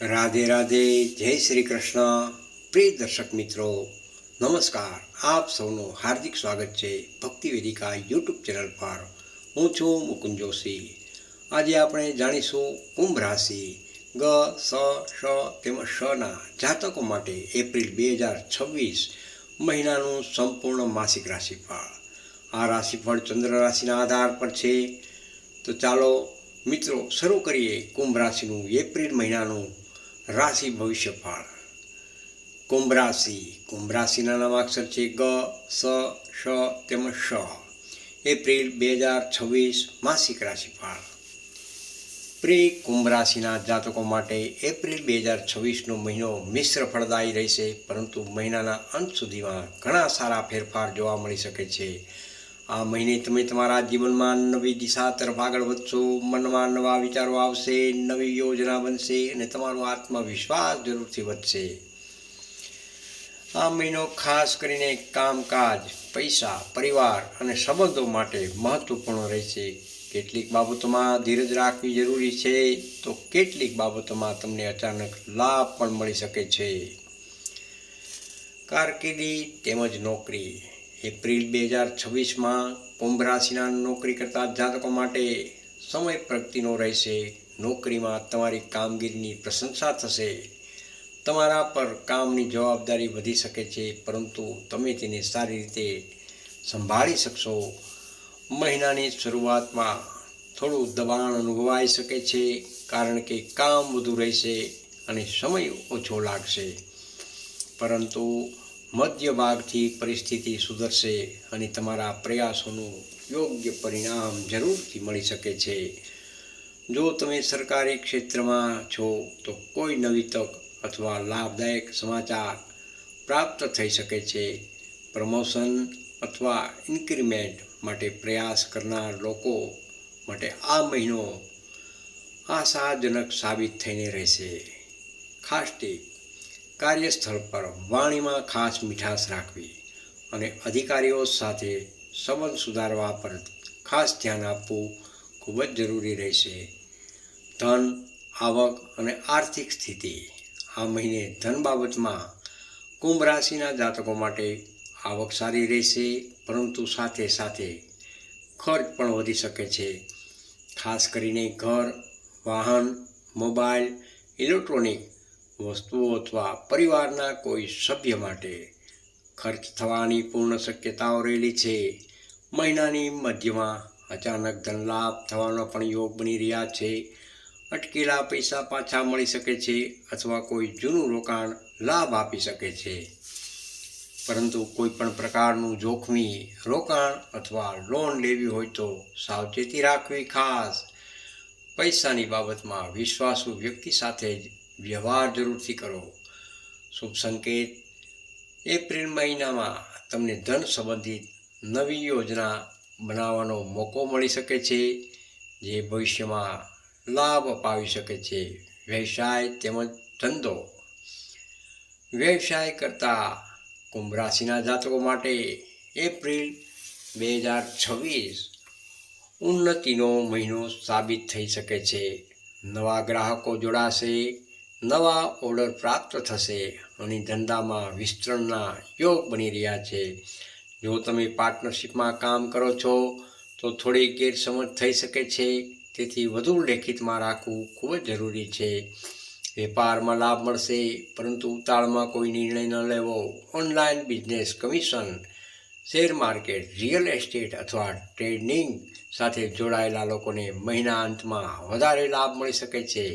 રાધે રાધે, જય શ્રી કૃષ્ણ. પ્રિય દર્શક મિત્રો, નમસ્કાર. આપ સૌનું હાર્દિક સ્વાગત છે ભક્તિ વેદિકા યુટ્યુબ ચેનલ પર. હું છું મુકુંદ જોશી. આજે આપણે જાણીશું કુંભ રાશિ ગ સ શ તેમજ શના જાતકો માટે એપ્રિલ 2026 મહિનાનું સંપૂર્ણ માસિક રાશિફળ. આ રાશિફળ ચંદ્ર રાશિના આધાર પર છે. તો ચાલો મિત્રો શરૂ કરીએ કુંભ રાશિનું એપ્રિલ મહિનાનું રાશિ ભવિષ્યફળ. કુંભ રાશિના નામાક્ષર છે ગ સ શ તેમજ શ. એપ્રિલ 2026 માસિક રાશિફળ. પ્રિય કુંભ રાશિના જાતકો માટે એપ્રિલ 2026નો મહિનો મિશ્ર ફળદાયી રહેશે, પરંતુ મહિનાના અંત સુધીમાં ઘણા સારા ફેરફાર જોવા મળી શકે છે. આ મહિને તમે તમારા જીવનમાં નવી દિશા તરફ આગળ વધશો, મનમાં નવા વિચારો આવશે, નવી યોજના બનશે અને તમારો આત્મવિશ્વાસ જરૂરથી વધશે. આ મહિનો ખાસ કરીને કામકાજ, પૈસા, પરિવાર અને સંબંધો માટે મહત્વપૂર્ણ રહેશે. કેટલીક બાબતોમાં ધીરજ રાખવી જરૂરી છે, તો કેટલીક બાબતોમાં તમને અચાનક લાભ પણ મળી શકે છે. કારકિર્દી તેમજ નોકરી. એપ્રિલ 2026માં કુંભ રાશિના નોકરી કરતા જાતકો માટે સમય પ્રગતિનો રહેશે. નોકરીમાં તમારી કામગીરીની પ્રશંસા થશે. તમારા પર કામની જવાબદારી વધી શકે છે, પરંતુ તમે તેને સારી રીતે સંભાળી શકશો. મહિનાની શરૂઆતમાં થોડું દબાણ અનુભવાઈ શકે છે, કારણ કે કામ વધુ રહેશે અને સમય ઓછો લાગશે. પરંતુ મધ્ય ભાગથી પરિસ્થિતિ સુધરશે અને તમારા પ્રયાસોનું યોગ્ય પરિણામ જરૂરથી મળી શકે છે. જો તમે સરકારી ક્ષેત્રમાં છો તો કોઈ નવી તક અથવા લાભદાયક સમાચાર પ્રાપ્ત થઈ શકે છે. પ્રમોશન અથવા ઇન્ક્રીમેન્ટ માટે પ્રયાસ કરનાર લોકો માટે આ મહિનો આશાજનક સાબિત થઈને રહેશે. ખાસ ટીપ: કાર્યસ્થળ પર વાણીમાં ખાસ મીઠાશ રાખવી અને અધિકારીઓ સાથે સંબંધ સુધારવા પર ખાસ ધ્યાન આપવું ખૂબ જ જરૂરી રહેશે. ધન, આવક અને આર્થિક સ્થિતિ. આ મહિને ધન બાબતમાં કુંભ રાશિના જાતકો માટે આવક સારી રહેશે, પરંતુ સાથે સાથે ખર્ચ પણ વધી શકે છે. ખાસ કરીને ઘર, વાહન, મોબાઈલ, ઇલેક્ટ્રોનિક વસ્તુઓ અથવા પરિવારના કોઈ સભ્ય માટે ખર્ચ થવાની પૂર્ણ શક્યતાઓ રહેલી છે. મહિનાની મધ્યમાં અચાનક ધનલાભ થવાનો પણ યોગ બની રહ્યા છે. અટકેલા પૈસા પાછા મળી શકે છે અથવા કોઈ જૂનું રોકાણ લાભ આપી શકે છે. પરંતુ કોઈ પણ પ્રકારનું જોખમી રોકાણ અથવા લોન લેવી હોય તો સાવચેતી રાખવી ખાસ. પૈસાની બાબતમાં વિશ્વાસુ વ્યક્તિ સાથે જ વ્યવહાર જરૂરથી કરો. શુભ સંકેત: એપ્રિલ મહિનામાં તમને ધન સંબંધિત નવી યોજના બનાવવાનો મોકો મળી શકે છે, જે ભવિષ્યમાં લાભ અપાવી શકે છે. વ્યવસાય તેમજ ધંધો. વ્યવસાય કરતા કુંભ રાશિના જાતકો માટે એપ્રિલ 2026 ઉન્નતિનો મહિનો સાબિત થઈ શકે છે. નવા ગ્રાહકો જોડાશે, નવા ઓર્ડર પ્રાપ્ત થશે અને ધંધામાં વિસ્તરણના યોગ બની રહ્યા છે. જો તમે પાર્ટનરશિપમાં કામ કરો છો તો થોડી ગેરસમજ થઈ શકે છે, તેથી વધુ લેખિતમાં રાખવું ખૂબ જ જરૂરી છે. વેપારમાં લાભ મળશે, પરંતુ ઉતાળમાં કોઈ નિર્ણય ન લેવો. Online business, commission, share market, real estate અથવા ટ્રેડિંગ સાથે જોડાયેલા લોકોને મહિના અંતમાં વધારે લાભ મળી શકે છે.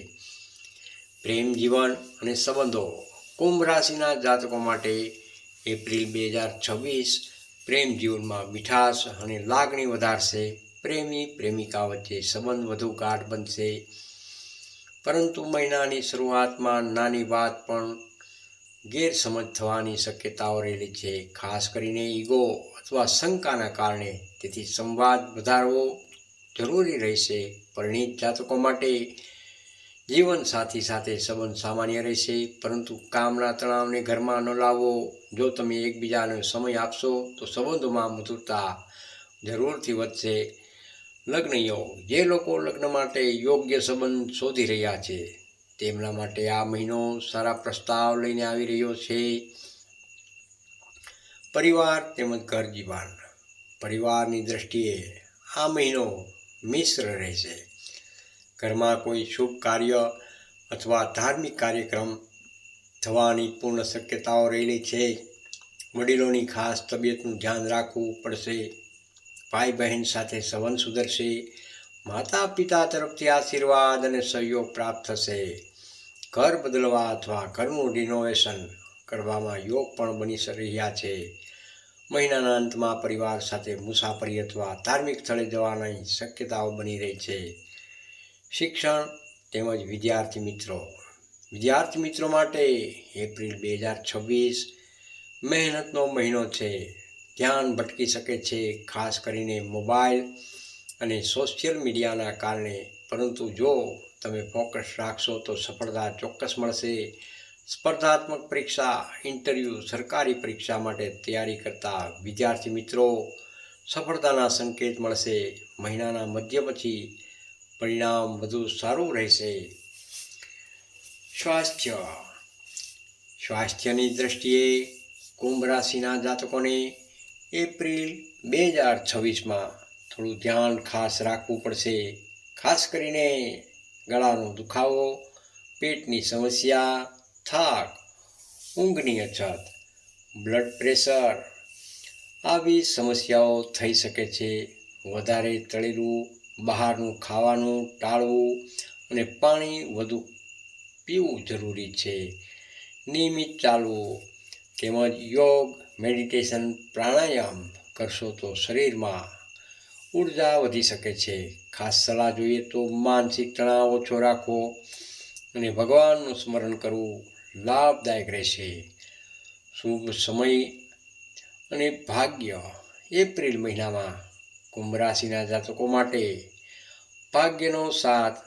પ્રેમ જીવન અને સંબંધો. કુંભ રાશિના જાતકો માટે એપ્રિલ 2026 પ્રેમ જીવનમાં મીઠાશ અને લાગણી વધારશે. પ્રેમી પ્રેમિકા વચ્ચે સંબંધ વધુ ગાઢ બનશે, પરંતુ મહિનાની શરૂઆતમાં નાની વાત પણ ગેરસમજ થવાની શક્યતાઓ રહેલી છે, ખાસ કરીને ઈગો અથવા શંકાના કારણે. તેથી સંવાદ વધારવો જરૂરી રહેશે. પરિણીત જાતકો માટે જીવનસાથી સાથે સંબંધ સામાન્ય રહેશે, પરંતુ કામના તણાવને ઘરમાં ન લાવવો. જો તમે એકબીજાને સમય આપશો તો સંબંધોમાં મધુરતા જરૂરથી વધશે. લગ્ન યોગ. જે લોકો લગ્ન માટે યોગ્ય સંબંધ શોધી રહ્યા છે તેમના માટે આ મહિનો સારા પ્રસ્તાવ લઈને આવી રહ્યો છે. પરિવાર તેમજ ઘર જીવન. પરિવારની દ્રષ્ટિએ આ મહિનો મિશ્ર રહેશે. ઘરમાં કોઈ શુભ કાર્ય અથવા ધાર્મિક કાર્યક્રમ થવાની પૂર્ણ શક્યતાઓ રહેલી છે. વડીલોની ખાસ તબિયતનું ધ્યાન રાખવું પડશે. ભાઈ બહેન સાથે સંબંધ સુધરશે. માતા પિતા તરફથી આશીર્વાદ અને સહયોગ પ્રાપ્ત થશે. ઘર બદલવા અથવા ઘરનું રિનોવેશન કરવામાં યોગ પણ બની રહ્યા છે. મહિનાના અંતમાં પરિવાર સાથે મુસાફરી અથવા ધાર્મિક સ્થળે જવાની શક્યતાઓ બની રહી છે. શિક્ષણ તેમજ વિદ્યાર્થી મિત્રો. વિદ્યાર્થી મિત્રો માટે એપ્રિલ 2026 મહેનતનો મહિનો છે. ધ્યાન ભટકી શકે છે, ખાસ કરીને મોબાઈલ અને સોશિયલ મીડિયાના કારણે, પરંતુ જો તમે ફોકસ રાખશો તો સફળતા ચોક્કસ મળશે. સ્પર્ધાત્મક પરીક્ષા, ઇન્ટરવ્યૂ, સરકારી પરીક્ષા માટે તૈયારી કરતા વિદ્યાર્થી મિત્રો સફળતાના સંકેત મળશે. મહિનાના મધ્ય પછી પરિણામ વધુ સારું રહેશે. સ્વાસ્થ્યની દ્રષ્ટિએ કુંભ રાશિના જાતકોને એપ્રિલ 2026માં થોડું ધ્યાન ખાસ રાખવું પડશે. ખાસ કરીને ગળાનો દુખાવો, પેટની સમસ્યા, થાક, ઊંઘની અછત, બ્લડ પ્રેશર આવી સમસ્યાઓ થઈ શકે છે. વધારે તળેલું બહારનું ખાવાનું ટાળવું અને પાણી વધુ પીવું જરૂરી છે. નિયમિત ચાલવું તેમજ યોગ, મેડિટેશન, પ્રાણાયામ કરશો તો શરીરમાં ઉર્જા વધી શકે છે. ખાસ સલાહ જોઈએ તો માનસિક તણાવ ઓછો રાખવો અને ભગવાનનું સ્મરણ કરવું લાભદાયક રહેશે. શુભ સમય અને ભાગ્ય. એપ્રિલ મહિનામાં કુંભ રાશિના જાતકો માટે ભાગ્યનો સાથ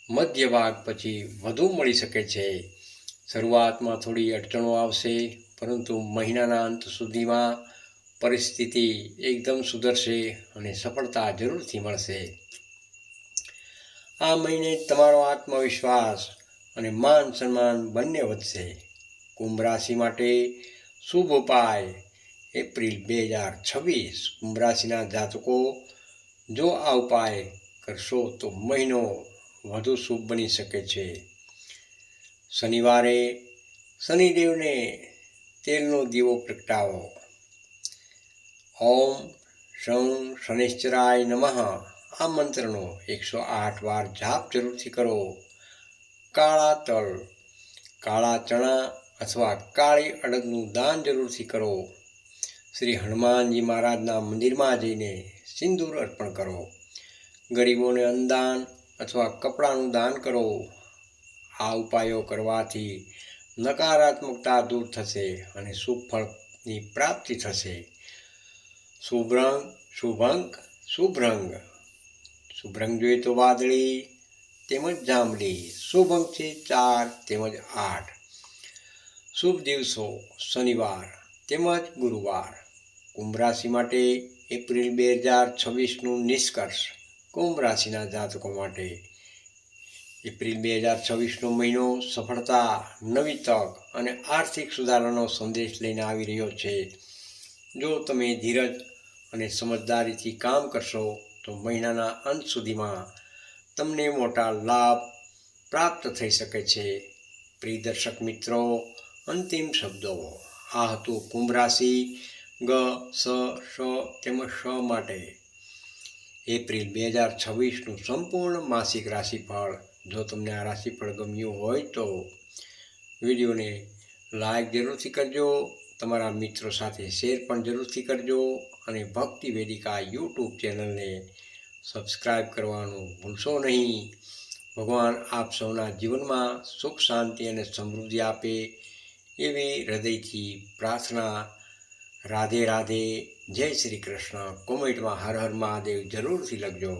મધ્ય ભાગ પછી વધુ મળી શકે છે. શરૂઆતમાં થોડી અડચણો આવશે, પરંતુ મહિનાના અંત સુધીમાં પરિસ્થિતિ એકદમ સુધરશે અને સફળતા જરૂરથી મળશે. આ મહિને તમારો આત્મવિશ્વાસ અને માન સન્માન બંને વધશે. કુંભ રાશિ માટે શુભ ઉપાય. એપ્રિલ 2026 કુંભ રાશિના જાતકો જો આ ઉપાય કરશો તો મહિનો વધુ શુભ બની શકે છે. શનિવારે શનિદેવને તેલનો દીવો પ્રગટાવો. ઓમ શં શનૈશ્ચરાય નમઃ આ મંત્રનો 108 વાર જાપ જરૂરથી કરો. કાળા તલ, કાળા ચણા અથવા કાળી અડદનું દાન જરૂરથી કરો. શ્રી હનુમાનજી મહારાજના મંદિરમાં જઈને સિંદૂર અર્પણ કરો. ગરીબોને અન્નદાન અથવા કપડાનું દાન કરો. આ ઉપાયો કરવાથી નકારાત્મકતા દૂર થશે અને શુભ ફળની પ્રાપ્તિ થશે. શુભ રંગ, શુભ અંક, શુભ રંગ. શુભ રંગ જોઈએ તો વાદળી તેમજ જાંબલી. શુભ અંક છે 4 તેમજ 8. શુભ દિવસો શનિવાર તેમજ ગુરુવાર. કુંભ રાશિ માટે એપ્રિલ 2026નું નિષ્કર્ષ. કુંભ રાશિના જાતકો માટે એપ્રિલ 2026નો મહિનો સફળતા, નવી તક અને આર્થિક સુધારાનો સંદેશ લઈને આવી રહ્યો છે. જો તમે ધીરજ અને સમજદારીથી કામ કરશો તો મહિનાના અંત સુધીમાં તમને મોટા લાભ પ્રાપ્ત થઈ શકે છે. પ્રિય દર્શક મિત્રો, અંતિમ શબ્દો. આ હતું કુંભ રાશિ ગ, સ, શ તેમજ શ માટે એપ્રિલ 2026નું સંપૂર્ણ માસિક રાશિફળ. જો તમને આ રાશિફળ ગમ્યું હોય તો વિડીયોને લાઈક જરૂરથી કરજો, તમારા મિત્રો સાથે શેર પણ જરૂરથી કરજો અને ભક્તિ વેદિકા યુટ્યુબ ચેનલને સબસ્ક્રાઈબ કરવાનું ભૂલશો નહીં. ભગવાન આપ સૌના જીવનમાં સુખ, શાંતિ અને સમૃદ્ધિ આપે એવી હૃદયથી પ્રાર્થના. રાધે રાધે. જય શ્રી કૃષ્ણ. કોમેન્ટમાં હર હર મહાદેવ જરૂરથી લખજો.